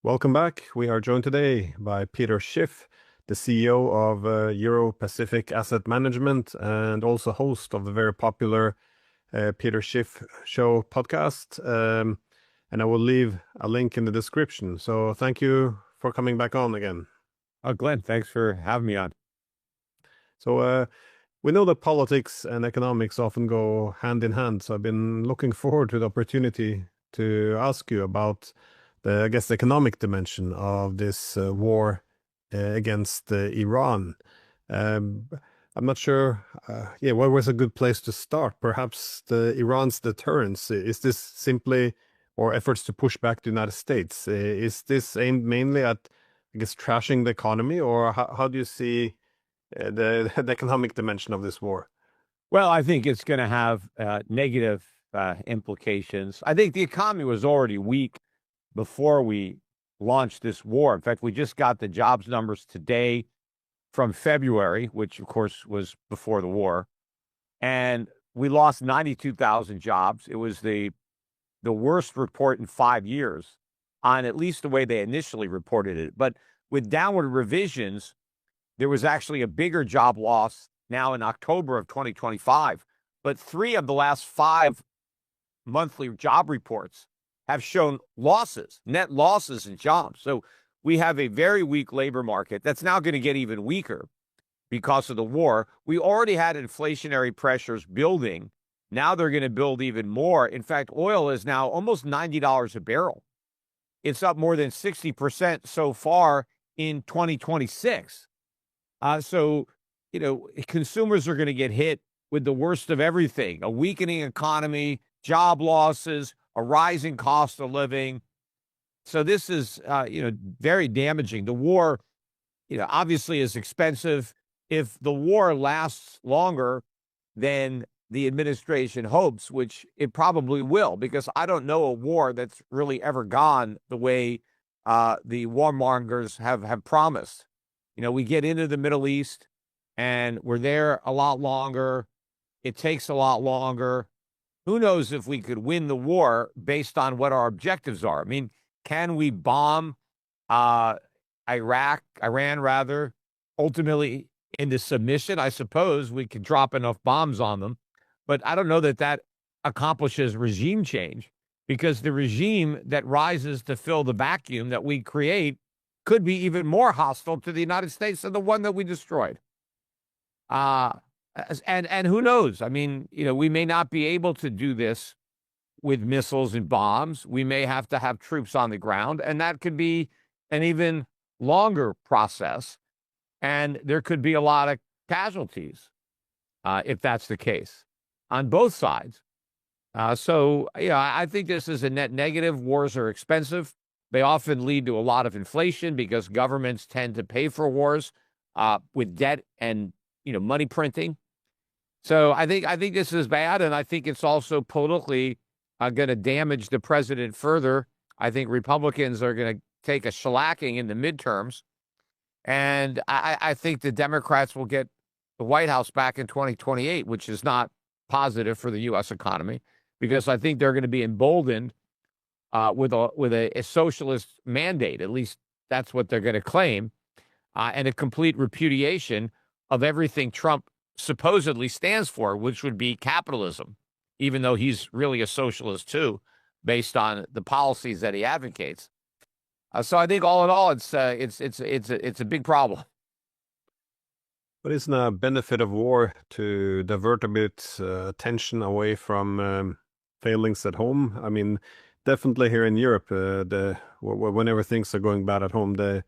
Welcome back. We are joined today by Peter Schiff, the CEO of Euro-Pacific Asset Management and also host of the very popular Peter Schiff Show podcast. And I will leave a link in the description. So thank you for coming back on again. Oh, Glenn, thanks for having me on. So we know that politics and economics often go hand in hand. So I've been looking forward to the opportunity to ask you about the economic dimension of this war against Iran. Um, I'm not sure. Where was a good place to start? Perhaps Iran's deterrence. Is this simply, or efforts to push back the United States? Is this aimed mainly at, trashing the economy, or how do you see the economic dimension of this war? Well, I think it's going to have negative implications. I think the economy was already weak before we launched this war. In fact, we just got the jobs numbers today from February, which of course was before the war, and we lost 92,000 jobs. It was the worst report in 5 years, on at least the way they initially reported it. But with downward revisions, there was actually a bigger job loss now in October of 2025. But 3 of the last 5 monthly job reports have shown losses, net losses in jobs. So we have a very weak labor market that's now going to get even weaker because of the war. We already had inflationary pressures building. Now they're going to build even more. In fact, oil is now almost $90 a barrel. It's up more than 60% so far in 2026. So, consumers are going to get hit with the worst of everything: a weakening economy, job losses, a rising cost of living. So this is, very damaging. The war, obviously is expensive. If the war lasts longer than the administration hopes, which it probably will, because I don't know a war that's really ever gone the way the warmongers have promised. We get into the Middle East and we're there a lot longer. It takes a lot longer. Who knows if we could win the war based on what our objectives are? I mean, can we bomb Iran rather, ultimately into submission? I suppose we could drop enough bombs on them, but I don't know that accomplishes regime change, because the regime that rises to fill the vacuum that we create could be even more hostile to the United States than the one that we destroyed. And who knows? I mean, we may not be able to do this with missiles and bombs. We may have to have troops on the ground, and that could be an even longer process. And there could be a lot of casualties if that's the case on both sides. I think this is a net negative. Wars are expensive. They often lead to a lot of inflation because governments tend to pay for wars with debt and money printing. So I think this is bad, and I think it's also politically going to damage the president further. I think Republicans are going to take a shellacking in the midterms, and I think the Democrats will get the White House back in 2028, which is not positive for the U.S. economy, because I think they're going to be emboldened with a socialist mandate. At least that's what they're going to claim, and a complete repudiation of everything Trump supposedly stands for, which would be capitalism, even though he's really a socialist too, based on the policies that he advocates. So I think all in all, it's a big problem. But isn't a benefit of war to divert a bit attention away from failings at home? I mean, definitely here in Europe, whenever things are going bad at home, it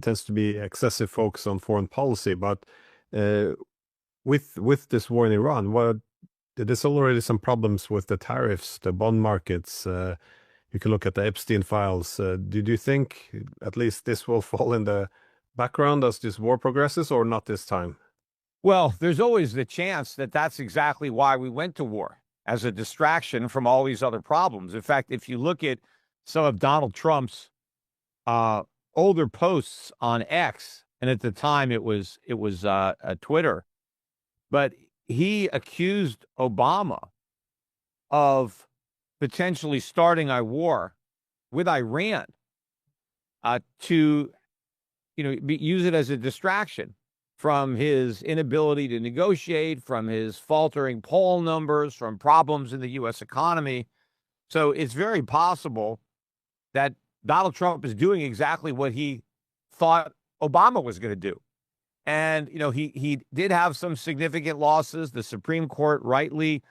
tends to be excessive focus on foreign policy. But with this war in Iran, there's already some problems with the tariffs, the bond markets. You can look at the Epstein files. Do you think at least this will fall in the background as this war progresses, or not this time? Well, there's always the chance that that's exactly why we went to war, as a distraction from all these other problems. In fact, if you look at some of Donald Trump's older posts on X, and at the time it was Twitter, but he accused Obama of potentially starting a war with Iran. to use it as a distraction from his inability to negotiate, from his faltering poll numbers, from problems in the U.S. economy. So it's very possible that Donald Trump is doing exactly what he thought Obama was going to do. And, he did have some significant losses. The Supreme Court rightly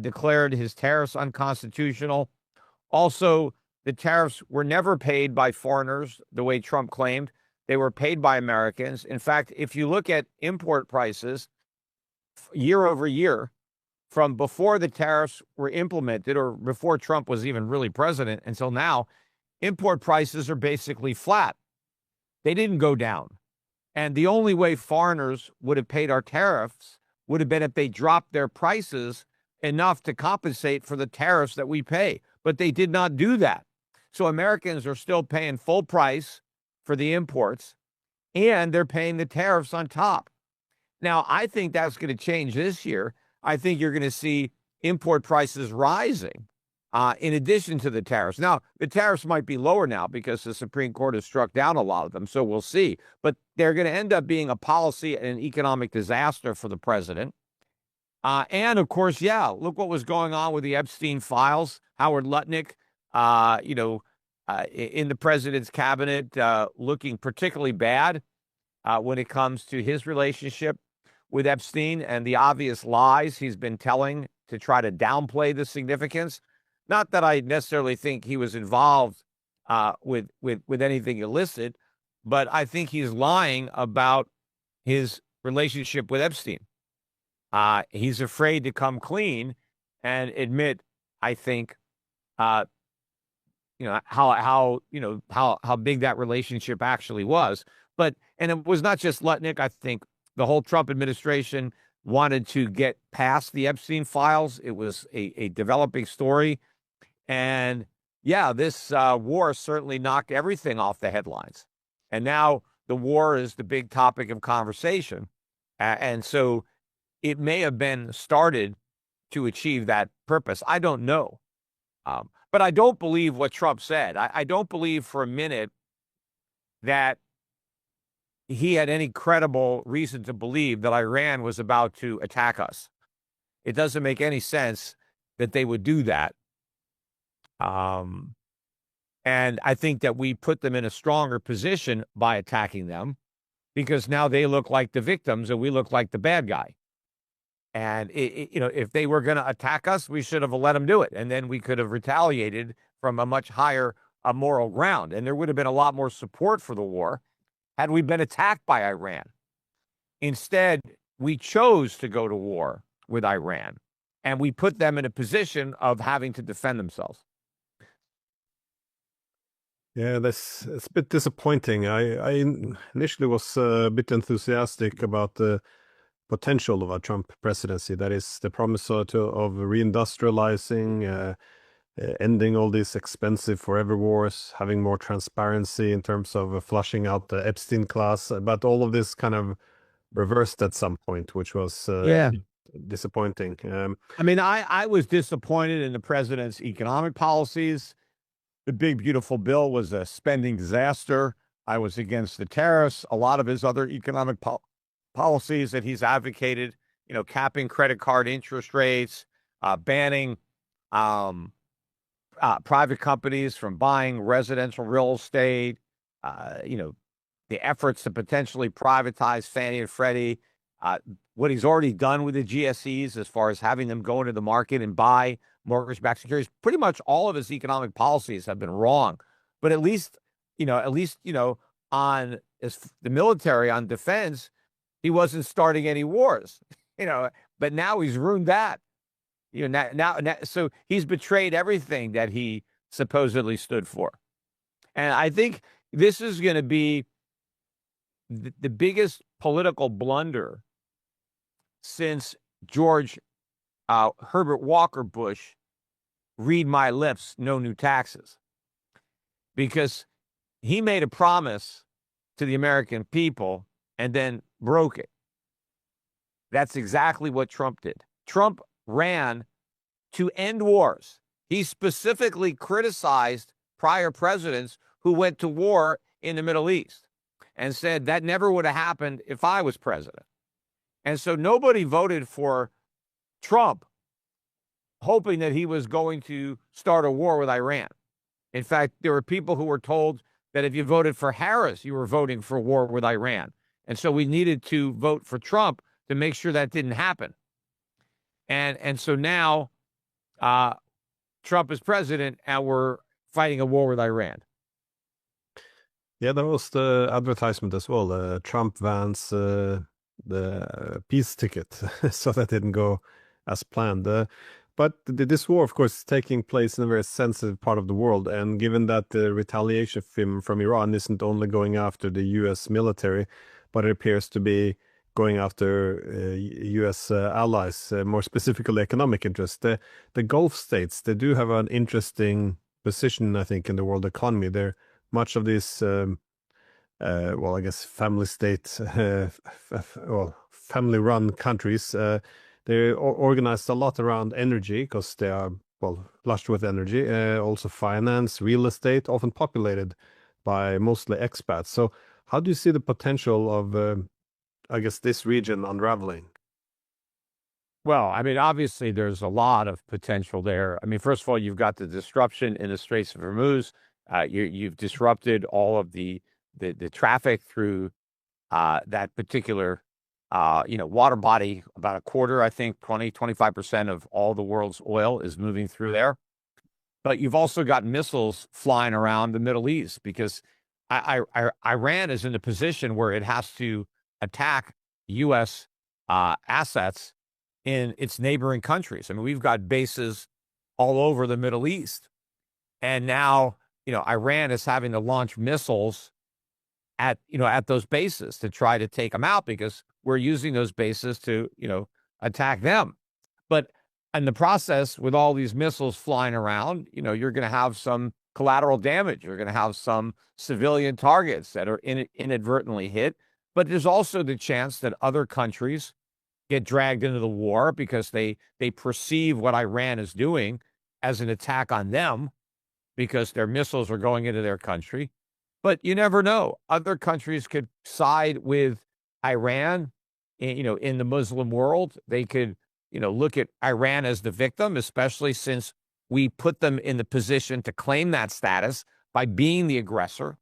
declared his tariffs unconstitutional. Also, the tariffs were never paid by foreigners the way Trump claimed. They were paid by Americans. In fact, if you look at import prices year over year, from before the tariffs were implemented or before Trump was even really president until now, import prices are basically flat. They didn't go down. And the only way foreigners would have paid our tariffs would have been if they dropped their prices enough to compensate for the tariffs that we pay. But they did not do that. So Americans are still paying full price for the imports, and they're paying the tariffs on top. Now, I think that's going to change this year. I think you're going to see import prices rising in addition to the tariffs. Now, the tariffs might be lower now because the Supreme Court has struck down a lot of them, so we'll see. But they're going to end up being a policy and an economic disaster for the president. And, of course, look what was going on with the Epstein files. Howard Lutnick, in the president's cabinet, looking particularly bad when it comes to his relationship with Epstein and the obvious lies he's been telling to try to downplay the significance. Not that I necessarily think he was involved with anything illicit, but I think he's lying about his relationship with Epstein. He's afraid to come clean and admit, I think, how big that relationship actually was. And it was not just Lutnick. I think the whole Trump administration wanted to get past the Epstein files. It was a developing story. And this war certainly knocked everything off the headlines. And now the war is the big topic of conversation. And so it may have been started to achieve that purpose. I don't know. But I don't believe what Trump said. I don't believe for a minute that he had any credible reason to believe that Iran was about to attack us. It doesn't make any sense that they would do that. And I think that we put them in a stronger position by attacking them because now they look like the victims and we look like the bad guy. And, if they were going to attack us, we should have let them do it. And then we could have retaliated from a much higher moral ground. And there would have been a lot more support for the war had we been attacked by Iran. Instead, we chose to go to war with Iran, and we put them in a position of having to defend themselves. Yeah, it's a bit disappointing. I initially was a bit enthusiastic about the potential of a Trump presidency. That is the promise of reindustrializing, ending all these expensive forever wars, having more transparency in terms of flushing out the Epstein class. But all of this kind of reversed at some point, which was disappointing. I was disappointed in the president's economic policies. The big, beautiful bill was a spending disaster. I was against the tariffs. A lot of his other economic policies that he's advocated, capping credit card interest rates, banning private companies from buying residential real estate, the efforts to potentially privatize Fannie and Freddie, what he's already done with the GSEs as far as having them go into the market and buy mortgage-backed securities. Pretty much all of his economic policies have been wrong. But at least on the military, on defense, he wasn't starting any wars, but now he's ruined that. Now, so he's betrayed everything that he supposedly stood for. And I think this is going to be the biggest political blunder since George Herbert Walker Bush, read my lips, no new taxes. Because he made a promise to the American people and then broke it. That's exactly what Trump did. Trump ran to end wars. He specifically criticized prior presidents who went to war in the Middle East and said that never would have happened if I was president. And so nobody voted for Trump hoping that he was going to start a war with Iran. In fact, there were people who were told that if you voted for Harris, you were voting for war with Iran. And so we needed to vote for Trump to make sure that didn't happen. And so now Trump is president and we're fighting a war with Iran. Yeah, that was the advertisement as well. Trump vans the peace ticket, so that didn't go as planned. But this war, of course, is taking place in a very sensitive part of the world. And given that the retaliation from Iran isn't only going after the U.S. military, but it appears to be going after U.S. Allies, more specifically economic interests. The Gulf states, they do have an interesting position, I think, in the world economy. They're much of these, well, I guess family state, well, family-run countries. They're organized a lot around energy because they are, well, flushed with energy. Also finance, real estate, often populated by mostly expats. So how do you see the potential of, I guess, this region unraveling? Well, I mean, obviously, there's a lot of potential there. I mean, first of all, you've got the disruption in the Straits of Hormuz. You've disrupted all of the traffic through that particular water body. About a quarter, I think, 25% of all the world's oil is moving through there. But you've also got missiles flying around the Middle East because Iran is in a position where it has to attack U.S. Assets in its neighboring countries. I mean, we've got bases all over the Middle East. And now, Iran is having to launch missiles at those bases to try to take them out because we're using those bases to, attack them. But in the process, with all these missiles flying around, you're going to have some collateral damage. You're going to have some civilian targets that are inadvertently hit. But there's also the chance that other countries get dragged into the war because they perceive what Iran is doing as an attack on them because their missiles are going into their country. But you never know. Other countries could side with Iran, in the Muslim world. They could, look at Iran as the victim, especially since we put them in the position to claim that status by being the aggressor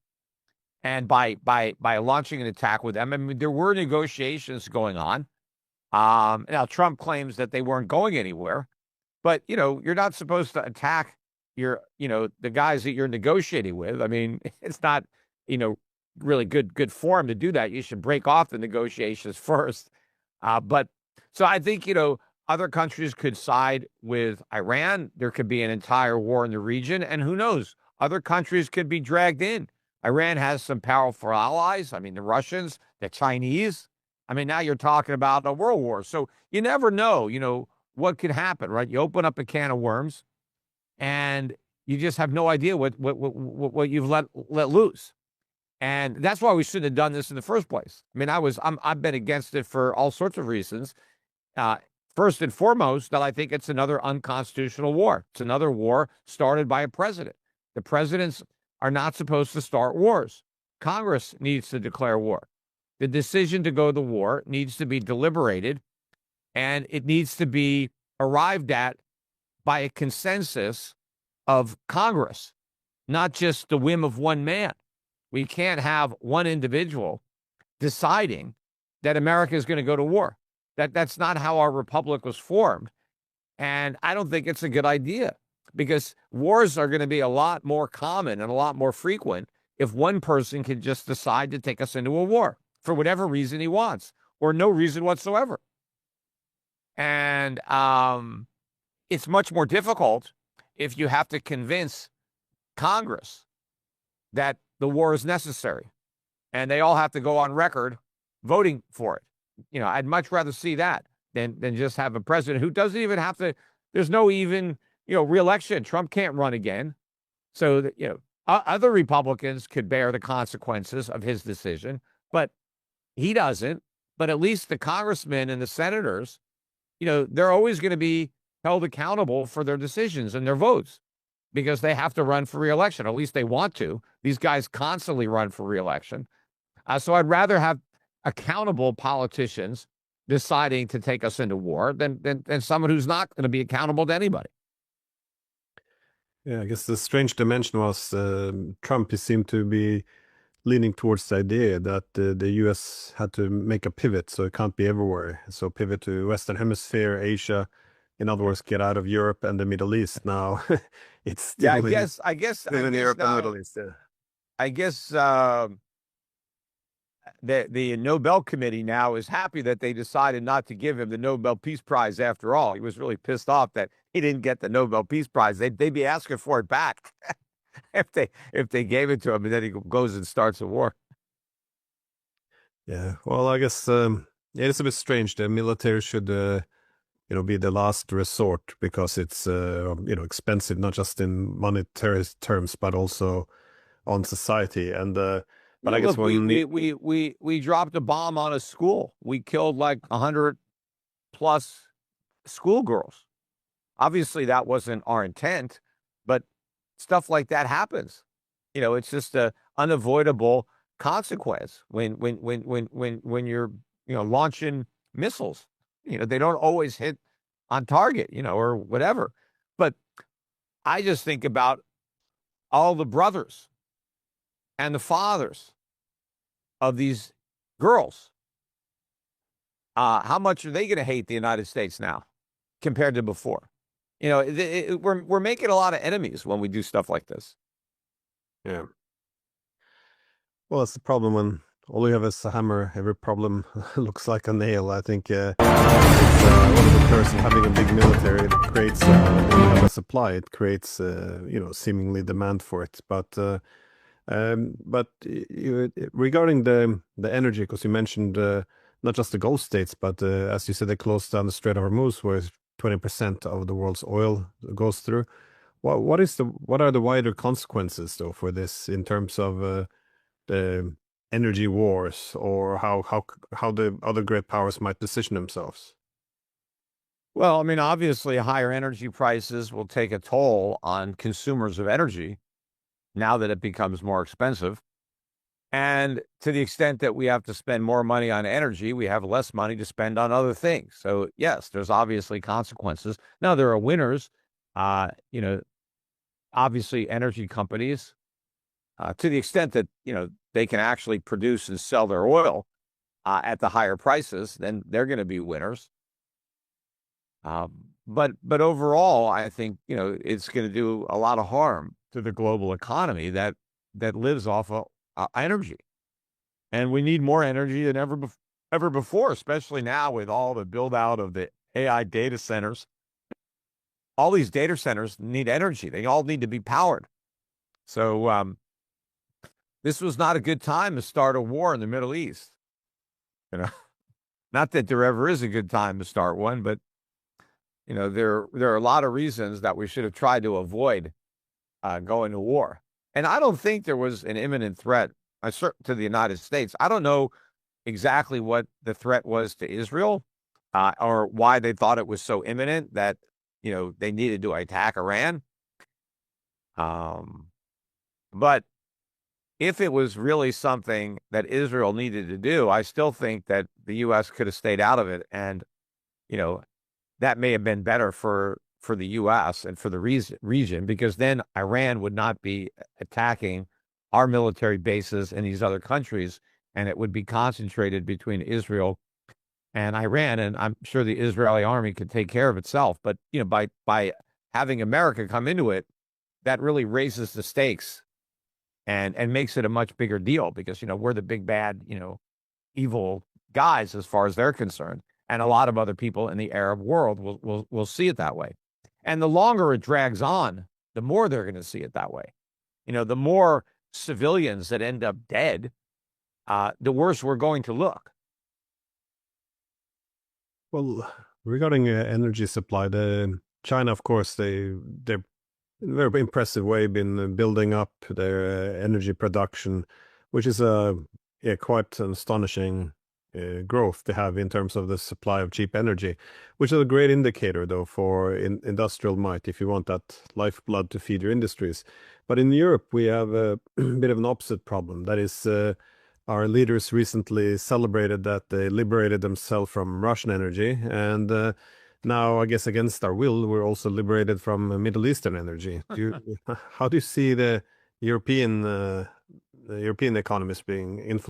and by launching an attack with them. I mean, there were negotiations going on. Now, Trump claims that they weren't going anywhere, but, you're not supposed to attack the guys that you're negotiating with. I mean, it's not, really good form to do that. You should break off the negotiations first. But so I think, other countries could side with Iran. There could be an entire war in the region. And who knows? Other countries could be dragged in. Iran has some powerful allies. I mean, the Russians, the Chinese. I mean, now you're talking about a world war. So you never know, what could happen, right? You open up a can of worms and you just have no idea what you've let loose. And that's why we shouldn't have done this in the first place. I mean, I've been against it for all sorts of reasons. First and foremost, that I think it's another unconstitutional war. It's another war started by a president. The presidents are not supposed to start wars. Congress needs to declare war. The decision to go to war needs to be deliberated, and it needs to be arrived at by a consensus of Congress, not just the whim of one man. We can't have one individual deciding that America is going to go to war. That's not how our republic was formed. And I don't think it's a good idea because wars are going to be a lot more common and a lot more frequent if one person can just decide to take us into a war for whatever reason he wants or no reason whatsoever. And it's much more difficult if you have to convince Congress that the war is necessary and they all have to go on record voting for it. I'd much rather see that than just have a president who doesn't even have to, there's no even, reelection. Trump can't run again. So that, other Republicans could bear the consequences of his decision, but he doesn't. But at least the congressmen and the senators, they're always going to be held accountable for their decisions and their votes. because they have to run for reelection. At least they want to. These guys constantly run for reelection. So I'd rather have accountable politicians deciding to take us into war than someone who's not going to be accountable to anybody. Yeah, I guess the strange dimension was Trump. He seemed to be leaning towards the idea that the US had to make a pivot, so it can't be everywhere. So pivot to Western Hemisphere, Asia. In other words, get out of Europe and the Middle East. Now it's Yeah, still in, I in guess Europe and now, Middle East. Yeah. I guess the Nobel Committee now is happy that they decided not to give him the Nobel Peace Prize after all. He was really pissed off that he didn't get the Nobel Peace Prize. They'd be asking for it back if they gave it to him, and then he goes and starts a war. Yeah. Well, I guess yeah, it's a bit strange. The military should be the last resort because it's expensive, not just in monetary terms, but also on society. And but Yeah, I guess look, when we dropped a bomb on a school. We killed like 100 plus schoolgirls. Obviously, that wasn't our intent, but stuff like that happens. It's just a unavoidable consequence when you're launching missiles. They don't always hit on target, or whatever. But I just think about all the brothers and the fathers of these girls. How much are they going to hate the United States now compared to before? We're making a lot of enemies when we do stuff like this. yeah. Well, it's the problem when all you have is a hammer. Every problem looks like a nail. I think it's one of the perks of having a big military. It creates when you have a supply, it creates seemingly demand for it. But regarding the energy, because you mentioned not just the Gulf states, but as you said, they closed down the Strait of Hormuz, where 20% of the world's oil goes through. What are the wider consequences though for this in terms of the energy wars, or how the other great powers might position themselves? Well, I mean, obviously, higher energy prices will take a toll on consumers of energy now that it becomes more expensive. And to the extent that we have to spend more money on energy, we have less money to spend on other things. So, yes, there's obviously consequences. Now, there are winners. Uh, you know, Obviously, energy companies, to the extent that, they can actually produce and sell their oil at the higher prices, then they're going to be winners. But overall, I think it's going to do a lot of harm to the global economy that lives off of energy, and we need more energy than ever before, especially now with all the build out of the AI data centers. All these data centers need energy; they all need to be powered. So this was not a good time to start a war in the Middle East. You know, not that there ever is a good time to start one, but there are a lot of reasons that we should have tried to avoid going to war. And I don't think there was an imminent threat to the United States. I don't know exactly what the threat was to Israel, or why they thought it was so imminent that they needed to attack Iran. Um, but if it was really something that Israel needed to do, I still think that the U.S. could have stayed out of it, and you know that may have been better for the U.S. and for the region, because then Iran would not be attacking our military bases in these other countries, and it would be concentrated between Israel and Iran. And I'm sure the Israeli army could take care of itself. But by having America come into it, that really raises the stakes and makes it a much bigger deal, because we're the big bad evil guys as far as they're concerned, and a lot of other people in the Arab world will see it that way. And the longer it drags on, the more they're going to see it that way. The more civilians that end up dead, the worse we're going to look. Well, regarding energy supply, the China, of course, they're in a very impressive way been building up their energy production, which is yeah, quite an astonishing growth they have in terms of the supply of cheap energy, which is a great indicator, though, for industrial might if you want that lifeblood to feed your industries. But in Europe, we have a bit of an opposite problem. That is, our leaders recently celebrated that they liberated themselves from Russian energy, and now, I guess, against our will, we're also liberated from Middle Eastern energy. How do you see the European economies being influenced